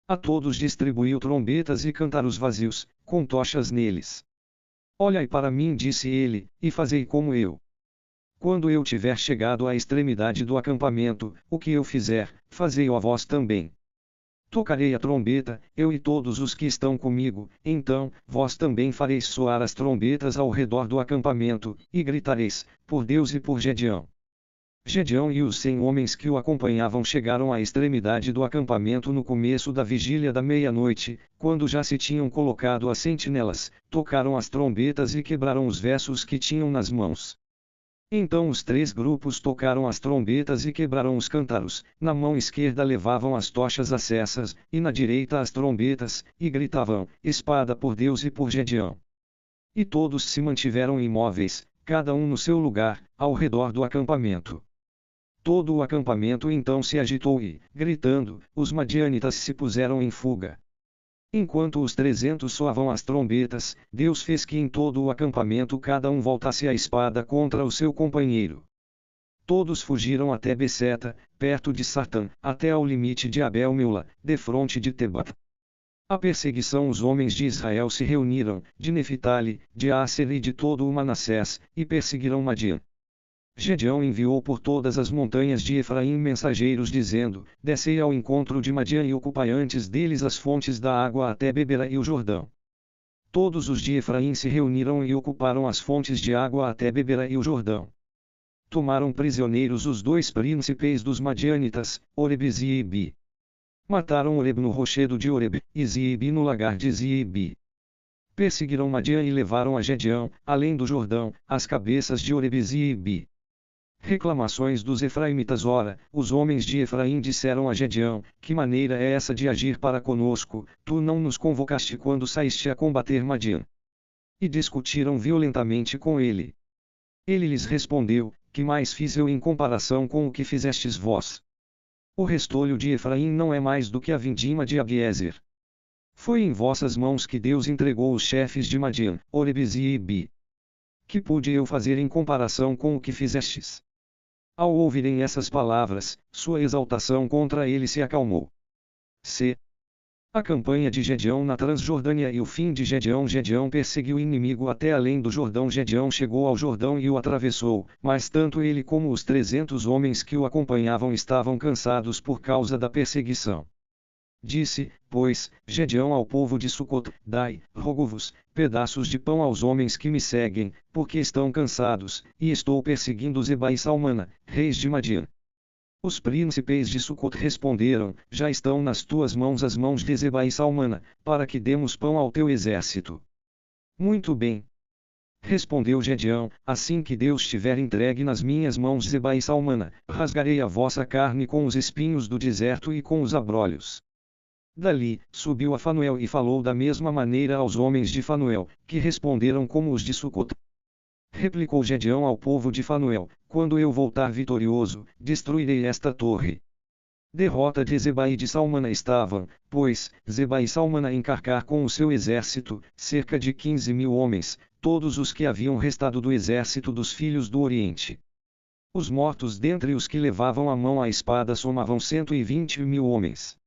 A todos distribuiu trombetas e cântaros vazios, com tochas neles. Olhai para mim, disse ele, e fazei como eu. Quando eu tiver chegado à extremidade do acampamento, o que eu fizer, fazei-o a vós também. Tocarei a trombeta, eu e todos os que estão comigo, então, vós também fareis soar as trombetas ao redor do acampamento, e gritareis: por Deus e por Gedeão. Gedeão e os 100 homens que o acompanhavam chegaram à extremidade do acampamento no começo da vigília da meia-noite, quando já se tinham colocado as sentinelas, tocaram as trombetas e quebraram os vessos que tinham nas mãos. Então os 3 grupos tocaram as trombetas e quebraram os cântaros, na mão esquerda levavam as tochas acesas, e na direita as trombetas, e gritavam: espada por Deus e por Gedeão. E todos se mantiveram imóveis, cada um no seu lugar, ao redor do acampamento. Todo o acampamento então se agitou e, gritando, os madianitas se puseram em fuga. Enquanto os 300 soavam as trombetas, Deus fez que em todo o acampamento cada um voltasse a espada contra o seu companheiro. Todos fugiram até Beceta, perto de Sartã, até ao limite de Abel-Meula, defronte de Teba. A perseguição. Os homens de Israel se reuniram, de Neftali, de Asser e de todo o Manassés, e perseguiram Madiã. Gedeão enviou por todas as montanhas de Efraim mensageiros dizendo: descei ao encontro de Madiã e ocupai antes deles as fontes da água até Beberá e o Jordão. Todos os de Efraim se reuniram e ocuparam as fontes de água até Beberá e o Jordão. Tomaram prisioneiros os 2 príncipes dos madianitas, Oreb e Zeebi. Mataram Oreb no rochedo de Oreb, e Zeebi no lagar de Zeebi. Perseguiram Madiã e levaram a Gedeão, além do Jordão, as cabeças de Oreb e Zeebi. Reclamações dos efraimitas. Ora, os homens de Efraim disseram a Gedeão: que maneira é essa de agir para conosco, tu não nos convocaste quando saíste a combater Madiã. E discutiram violentamente com ele. Ele lhes respondeu: que mais fiz eu em comparação com o que fizestes vós? O restolho de Efraim não é mais do que a vindima de Abiezer. Foi em vossas mãos que Deus entregou os chefes de Madiã, Oreb e Zeebi. Que pude eu fazer em comparação com o que fizestes? Ao ouvirem essas palavras, sua exaltação contra ele se acalmou. C. A campanha de Gedeão na Transjordânia e o fim de Gedeão. Gedeão perseguiu o inimigo até além do Jordão. Gedeão chegou ao Jordão e o atravessou, mas tanto ele como os 300 homens que o acompanhavam estavam cansados por causa da perseguição. Disse, pois, Gedeão ao povo de Sucote: Dai, rogo-vos, pedaços de pão aos homens que me seguem, porque estão cansados, e estou perseguindo Zeba e Salmana, reis de Madian. Os príncipes de Sucote responderam: Já estão nas tuas mãos as mãos de Zeba e Salmana, para que demos pão ao teu exército. Muito bem. Respondeu Gedeão: Assim que Deus tiver entregue nas minhas mãos Zeba e Salmana, rasgarei a vossa carne com os espinhos do deserto e com os abrolhos. Dali, subiu a Fanuel e falou da mesma maneira aos homens de Fanuel, que responderam como os de Sucote. Replicou Gedeão ao povo de Fanuel: Quando eu voltar vitorioso, destruirei esta torre. Derrota de Zeba e de Salmana estavam, pois, Zeba e Salmana em Carcar com o seu exército, cerca de 15.000 homens, todos os que haviam restado do exército dos filhos do Oriente. Os mortos dentre os que levavam a mão a espada somavam 120.000 homens.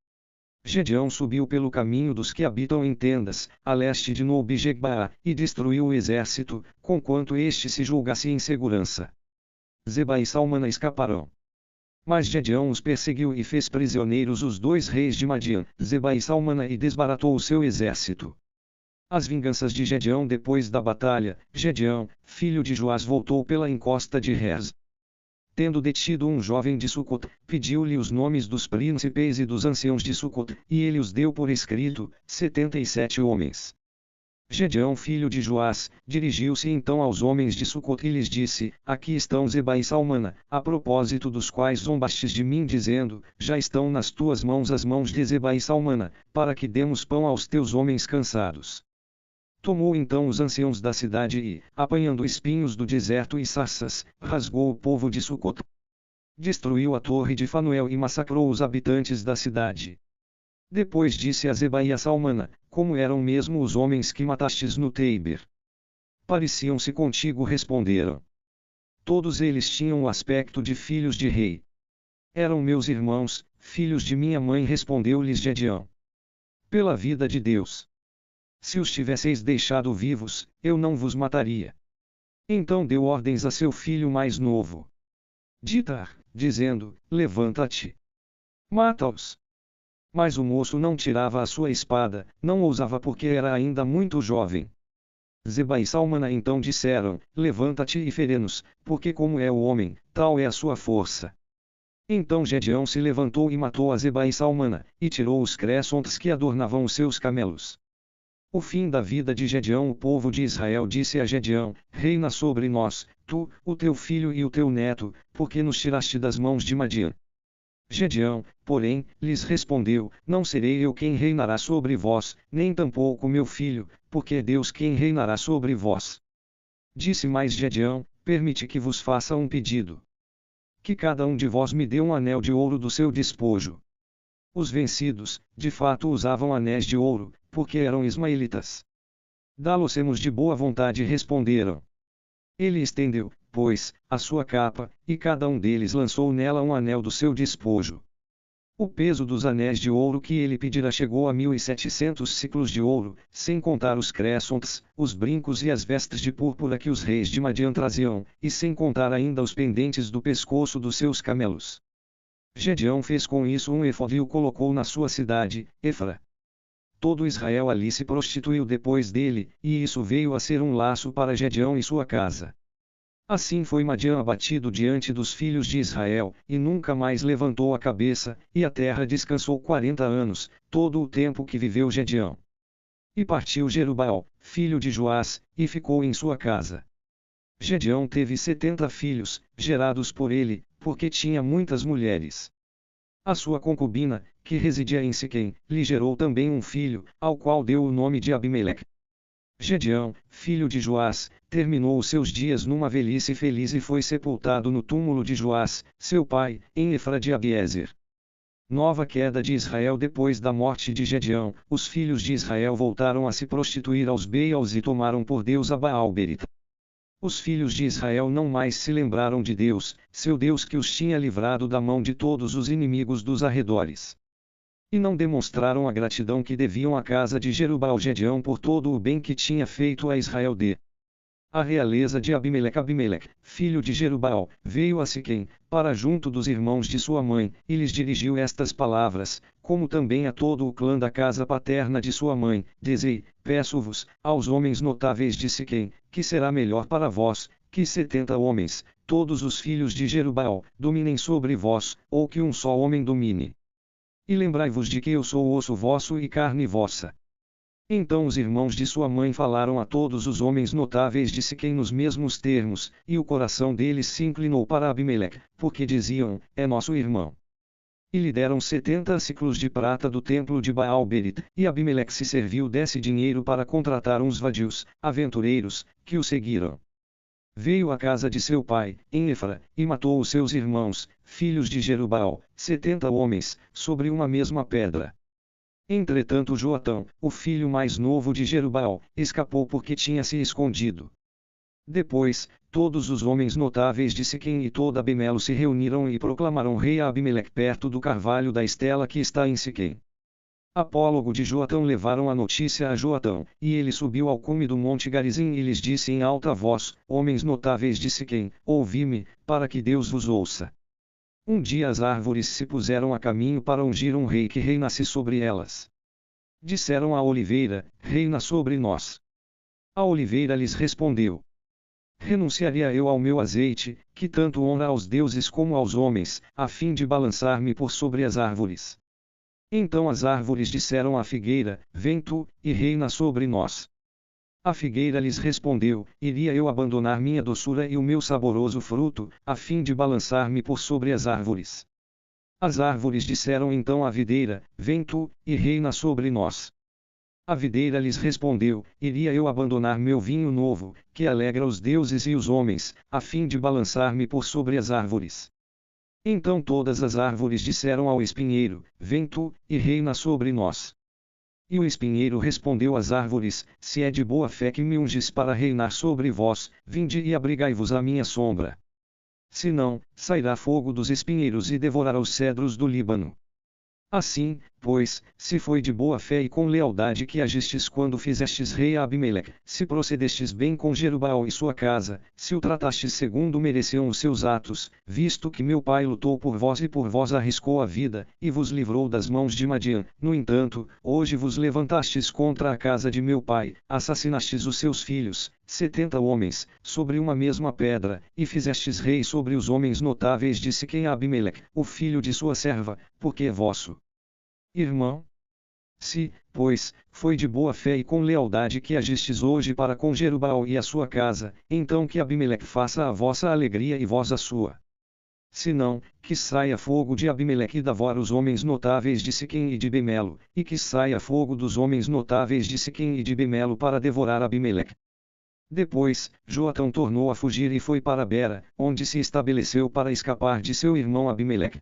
Gedeão subiu pelo caminho dos que habitam em tendas, a leste de Nob-Jegbaa, e destruiu o exército, conquanto este se julgasse em segurança. Zeba e Salmana escaparão. Mas Gedeão os perseguiu e fez prisioneiros os 2 reis de Madian, Zeba e Salmana, e desbaratou o seu exército. As vinganças de Gedeão. Depois da batalha, Gedeão, filho de Joás, voltou pela encosta de Rez. Tendo detido um jovem de Sucote, pediu-lhe os nomes dos príncipes e dos anciãos de Sucote, e ele os deu por escrito: 77 homens. Gedeão, filho de Joás, dirigiu-se então aos homens de Sucote e lhes disse: Aqui estão Zeba e Salmana, a propósito dos quais zombastes de mim, dizendo: Já estão nas tuas mãos as mãos de Zeba e Salmana, para que demos pão aos teus homens cansados. Tomou então os anciãos da cidade e, apanhando espinhos do deserto e sarças, rasgou o povo de Sucote. Destruiu a torre de Fanuel e massacrou os habitantes da cidade. Depois disse a Zeba e a Salmana: Como eram mesmo os homens que matastes no Teiber? Pareciam-se contigo, responderam. Todos eles tinham o aspecto de filhos de rei. Eram meus irmãos, filhos de minha mãe, respondeu-lhes Gedeão. Pela vida de Deus! Se os tivesseis deixado vivos, eu não vos mataria. Então deu ordens a seu filho mais novo, Ditar, dizendo: Levanta-te. Mata-os. Mas o moço não tirava a sua espada, não ousava porque era ainda muito jovem. Zeba e Salmana então disseram: Levanta-te e fere-nos, porque como é o homem, tal é a sua força. Então Gedeão se levantou e matou a Zeba e Salmana, e tirou os crescentes que adornavam os seus camelos. O fim da vida de Gedeão. O povo de Israel disse a Gedeão: Reina sobre nós, tu, o teu filho e o teu neto, porque nos tiraste das mãos de Madian. Gedeão, porém, lhes respondeu: Não serei eu quem reinará sobre vós, nem tampouco meu filho, porque é Deus quem reinará sobre vós. Disse mais Gedeão: Permite que vos faça um pedido. Que cada um de vós me dê um anel de ouro do seu despojo. Os vencidos, de fato, usavam anéis de ouro, porque eram ismaelitas. Dá-los-emos de boa vontade, responderam. Ele estendeu, pois, a sua capa, e cada um deles lançou nela um anel do seu despojo. O peso dos anéis de ouro que ele pedira chegou a 1.700 ciclos de ouro, sem contar os crescentes, os brincos e as vestes de púrpura que os reis de Madian traziam, e sem contar ainda os pendentes do pescoço dos seus camelos. Gedeão fez com isso um efode e o colocou na sua cidade, Efra. Todo Israel ali se prostituiu depois dele, e isso veio a ser um laço para Gedeão e sua casa. Assim foi Madian abatido diante dos filhos de Israel, e nunca mais levantou a cabeça, e a terra descansou 40 anos, todo o tempo que viveu Gedeão. E partiu Jerubaal, filho de Joás, e ficou em sua casa. Gedeão teve 70 filhos, gerados por ele, porque tinha muitas mulheres. A sua concubina, que residia em Siquém, lhe gerou também um filho, ao qual deu o nome de Abimeleque. Gedeão, filho de Joás, terminou os seus dias numa velhice feliz e foi sepultado no túmulo de Joás, seu pai, em Efra de Abiezer. Nova queda de Israel. Depois da morte de Gedeão, os filhos de Israel voltaram a se prostituir aos Beals e tomaram por Deus a Baal-Berita. Os filhos de Israel não mais se lembraram de Deus, seu Deus, que os tinha livrado da mão de todos os inimigos dos arredores. E não demonstraram a gratidão que deviam à casa de Jerubbaal-Gedeão por todo o bem que tinha feito a Israel. A realeza de Abimeleque, filho de Jerubbaal, veio a Siquém, para junto dos irmãos de sua mãe, e lhes dirigiu estas palavras, como também a todo o clã da casa paterna de sua mãe, dizei, peço-vos, aos homens notáveis de Siquém, que será melhor para vós, que 70 homens, todos os filhos de Jerubbaal, dominem sobre vós, ou que um só homem domine. E lembrai-vos de que eu sou osso vosso e carne vossa. Então os irmãos de sua mãe falaram a todos os homens notáveis de Siquém nos mesmos termos, e o coração deles se inclinou para Abimeleque, porque diziam, é nosso irmão. E lhe deram 70 ciclos de prata do templo de Baal-Berit, e Abimeleque se serviu desse dinheiro para contratar uns vadios, aventureiros, que o seguiram. Veio à casa de seu pai, em Efra, e matou os seus irmãos, filhos de Jerubbaal, 70 homens, sobre uma mesma pedra. Entretanto Joatão, o filho mais novo de Jerubbaal, escapou porque tinha se escondido. Depois, todos os homens notáveis de Siquém e toda Abimelo se reuniram e proclamaram rei a Abimeleque perto do carvalho da Estela que está em Siquém. Apólogo de Joatão levaram a notícia a Joatão, e ele subiu ao cume do monte Garizim e lhes disse em alta voz, homens notáveis de Siquém, ouvi-me, para que Deus vos ouça. Um dia as árvores se puseram a caminho para ungir um rei que reinasse sobre elas. Disseram à oliveira, reina sobre nós. A oliveira lhes respondeu: renunciaria eu ao meu azeite, que tanto honra aos deuses como aos homens, a fim de balançar-me por sobre as árvores. Então as árvores disseram à figueira, vem tu, e reina sobre nós. A figueira lhes respondeu, iria eu abandonar minha doçura e o meu saboroso fruto, a fim de balançar-me por sobre as árvores. As árvores disseram então à videira, vem tu, e reina sobre nós. A videira lhes respondeu, iria eu abandonar meu vinho novo, que alegra os deuses e os homens, a fim de balançar-me por sobre as árvores. Então todas as árvores disseram ao espinheiro, vem tu, e reina sobre nós. E o espinheiro respondeu às árvores, se é de boa fé que me unges para reinar sobre vós, vinde e abrigai-vos à minha sombra. Se não, sairá fogo dos espinheiros e devorará os cedros do Líbano. Assim, pois, se foi de boa fé e com lealdade que agistes quando fizestes rei a Abimeleque, se procedestes bem com Jerubbaal e sua casa, se o tratastes segundo mereciam os seus atos, visto que meu pai lutou por vós e por vós arriscou a vida, e vos livrou das mãos de Madian, no entanto, hoje vos levantastes contra a casa de meu pai, assassinastes os seus filhos, 70 homens, sobre uma mesma pedra, e fizestes rei sobre os homens notáveis de Siquém a Abimeleque, o filho de sua serva, porque é vosso irmão? Se, pois, foi de boa fé e com lealdade que agistes hoje para com Jerubbaal e a sua casa, então que Abimeleque faça a vossa alegria e vós a sua. Se não, que saia fogo de Abimeleque e devore os homens notáveis de Siquém e de Bemelo, e que saia fogo dos homens notáveis de Siquém e de Bemelo para devorar Abimeleque. Depois, Joatão tornou a fugir e foi para Bera, onde se estabeleceu para escapar de seu irmão Abimeleque.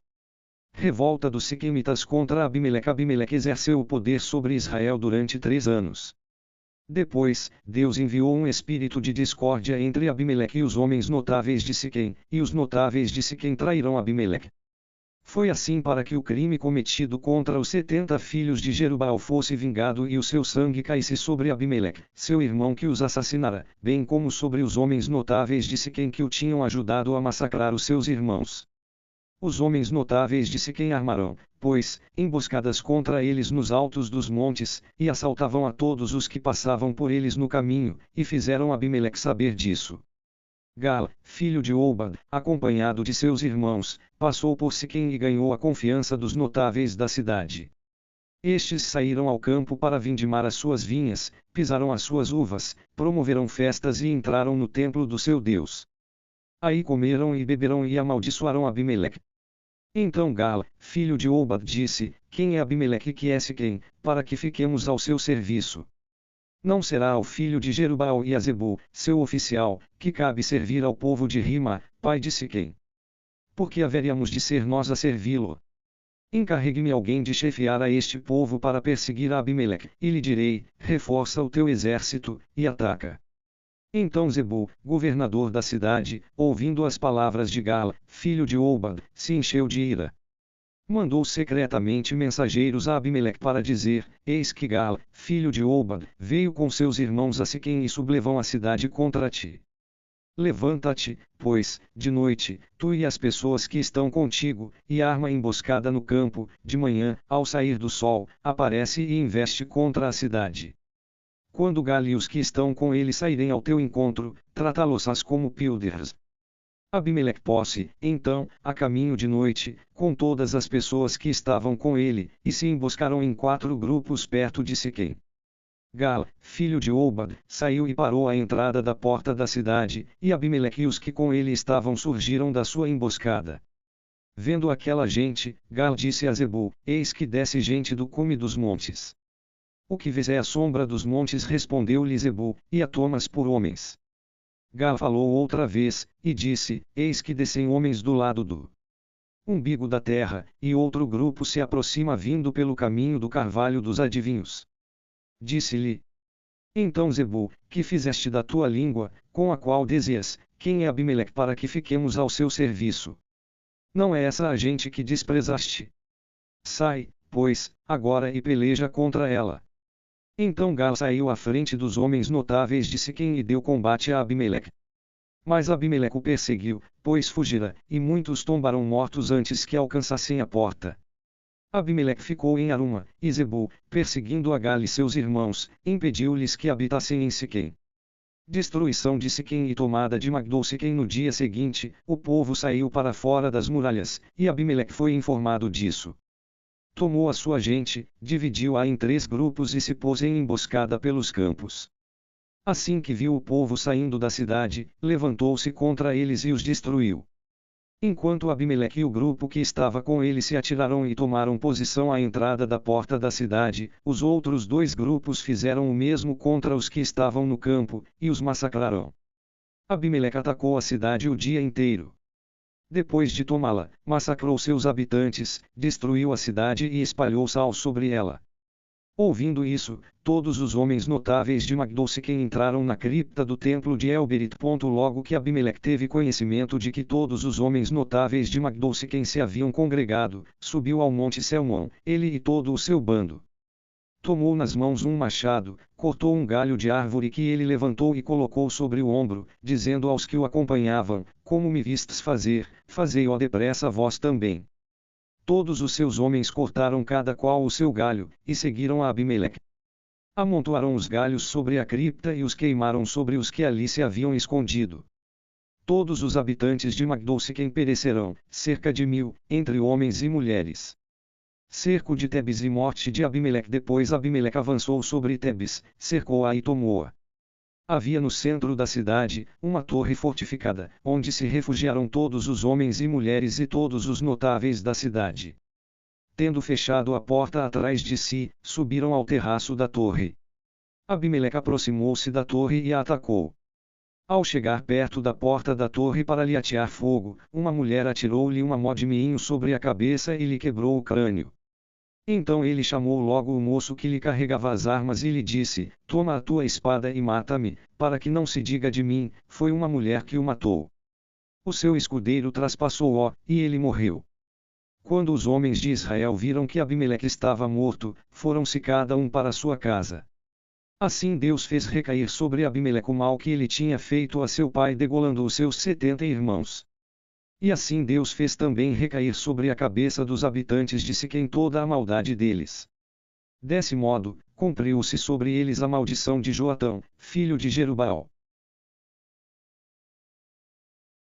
Revolta dos Siquemitas contra Abimeleque. Abimeleque exerceu o poder sobre Israel durante 3 anos. Depois, Deus enviou um espírito de discórdia entre Abimeleque e os homens notáveis de Siquém, e os notáveis de Siquém traíram Abimeleque. Foi assim para que o crime cometido contra os 70 filhos de Jerubbaal fosse vingado e o seu sangue caísse sobre Abimeleque, seu irmão que os assassinara, bem como sobre os homens notáveis de Siquém que o tinham ajudado a massacrar os seus irmãos. Os homens notáveis de Siquém armaram, pois, emboscadas contra eles nos altos dos montes, e assaltavam a todos os que passavam por eles no caminho, e fizeram Abimeleque saber disso. Gal, filho de Obad, acompanhado de seus irmãos, passou por Siquém e ganhou a confiança dos notáveis da cidade. Estes saíram ao campo para vindimar as suas vinhas, pisaram as suas uvas, promoveram festas e entraram no templo do seu Deus. Aí comeram e beberam e amaldiçoaram Abimeleque. Então Gal, filho de Obad, disse, quem é Abimeleque que é Siquém, para que fiquemos ao seu serviço? Não será ao filho de Jerubbaal e a Zebul, seu oficial, que cabe servir ao povo de Rima, pai de Siquém. Porque haveríamos de ser nós a servi-lo? Encarregue-me alguém de chefiar a este povo para perseguir a Abimeleque, e lhe direi, reforça o teu exército, e ataca. Então Zebul, governador da cidade, ouvindo as palavras de Gal, filho de Obad, se encheu de ira. Mandou secretamente mensageiros a Abimeleque para dizer: Eis que Gal, filho de Obad, veio com seus irmãos a Siquém e sublevam a cidade contra ti. Levanta-te, pois, de noite, tu e as pessoas que estão contigo, e arma emboscada no campo, de manhã, ao sair do sol, aparece e investe contra a cidade. Quando Gal e os que estão com ele saírem ao teu encontro, tratá-los-ás como pílderes. Abimeleque pôs-se, então, a caminho de noite, com todas as pessoas que estavam com ele, e se emboscaram em 4 grupos perto de Siquém. Gal, filho de Obad, saiu e parou à entrada da porta da cidade, e Abimeleque e os que com ele estavam surgiram da sua emboscada. Vendo aquela gente, Gal disse a Zebul: Eis que desce gente do cume dos montes. O que vês é a sombra dos montes, respondeu-lhe Zebul, e a tomas por homens. Gal falou outra vez, e disse: Eis que descem homens do lado do umbigo da terra, e outro grupo se aproxima vindo pelo caminho do carvalho dos adivinhos. Disse-lhe então Zebul: Que fizeste da tua língua, com a qual dizias: Quem é Abimeleque para que fiquemos ao seu serviço? Não é essa a gente que desprezaste? Sai, pois, agora e peleja contra ela. Então Gal saiu à frente dos homens notáveis de Siquém e deu combate a Abimeleque. Mas Abimeleque o perseguiu, pois fugira, e muitos tombaram mortos antes que alcançassem a porta. Abimeleque ficou em Aruma, e Zebul, perseguindo a Gal e seus irmãos, impediu-lhes que habitassem em Siquém. Destruição de Siquém e tomada de Magdol. Siquém. No dia seguinte, o povo saiu para fora das muralhas, e Abimeleque foi informado disso. Tomou a sua gente, dividiu-a em 3 grupos e se pôs em emboscada pelos campos. Assim que viu o povo saindo da cidade, levantou-se contra eles e os destruiu. Enquanto Abimeleque e o grupo que estava com ele se atiraram e tomaram posição à entrada da porta da cidade, os outros 2 grupos fizeram o mesmo contra os que estavam no campo, e os massacraram. Abimeleque atacou a cidade o dia inteiro. Depois de tomá-la, massacrou seus habitantes, destruiu a cidade e espalhou sal sobre ela. Ouvindo isso, todos os homens notáveis de Magdol Siquém entraram na cripta do templo de Elberit. Logo que Abimeleque teve conhecimento de que todos os homens notáveis de Magdol Siquém se haviam congregado, subiu ao monte Selmon, ele e todo o seu bando. Tomou nas mãos um machado, cortou um galho de árvore que ele levantou e colocou sobre o ombro, dizendo aos que o acompanhavam: Como me vistes fazer, fazei-o depressa vós também. Todos os seus homens cortaram cada qual o seu galho, e seguiram a Abimeleque. Amontoaram os galhos sobre a cripta e os queimaram sobre os que ali se haviam escondido. Todos os habitantes de Magdol Siquém perecerão, cerca de 1000, entre homens e mulheres. Cerco de Tebes e morte de Abimeleque. Depois Abimeleque avançou sobre Tebes, cercou-a e tomou-a. Havia no centro da cidade, uma torre fortificada, onde se refugiaram todos os homens e mulheres e todos os notáveis da cidade. Tendo fechado a porta atrás de si, subiram ao terraço da torre. Abimeleque aproximou-se da torre e a atacou. Ao chegar perto da porta da torre para lhe atear fogo, uma mulher atirou-lhe uma mó de moinho sobre a cabeça e lhe quebrou o crânio. Então ele chamou logo o moço que lhe carregava as armas e lhe disse: Toma a tua espada e mata-me, para que não se diga de mim, foi uma mulher que o matou. O seu escudeiro traspassou-o, e ele morreu. Quando os homens de Israel viram que Abimeleque estava morto, foram-se cada um para sua casa. Assim Deus fez recair sobre Abimeleque o mal que ele tinha feito a seu pai degolando os seus 70 irmãos. E assim Deus fez também recair sobre a cabeça dos habitantes de Siquém toda a maldade deles. Desse modo, cumpriu-se sobre eles a maldição de Joatão, filho de Jerubaal.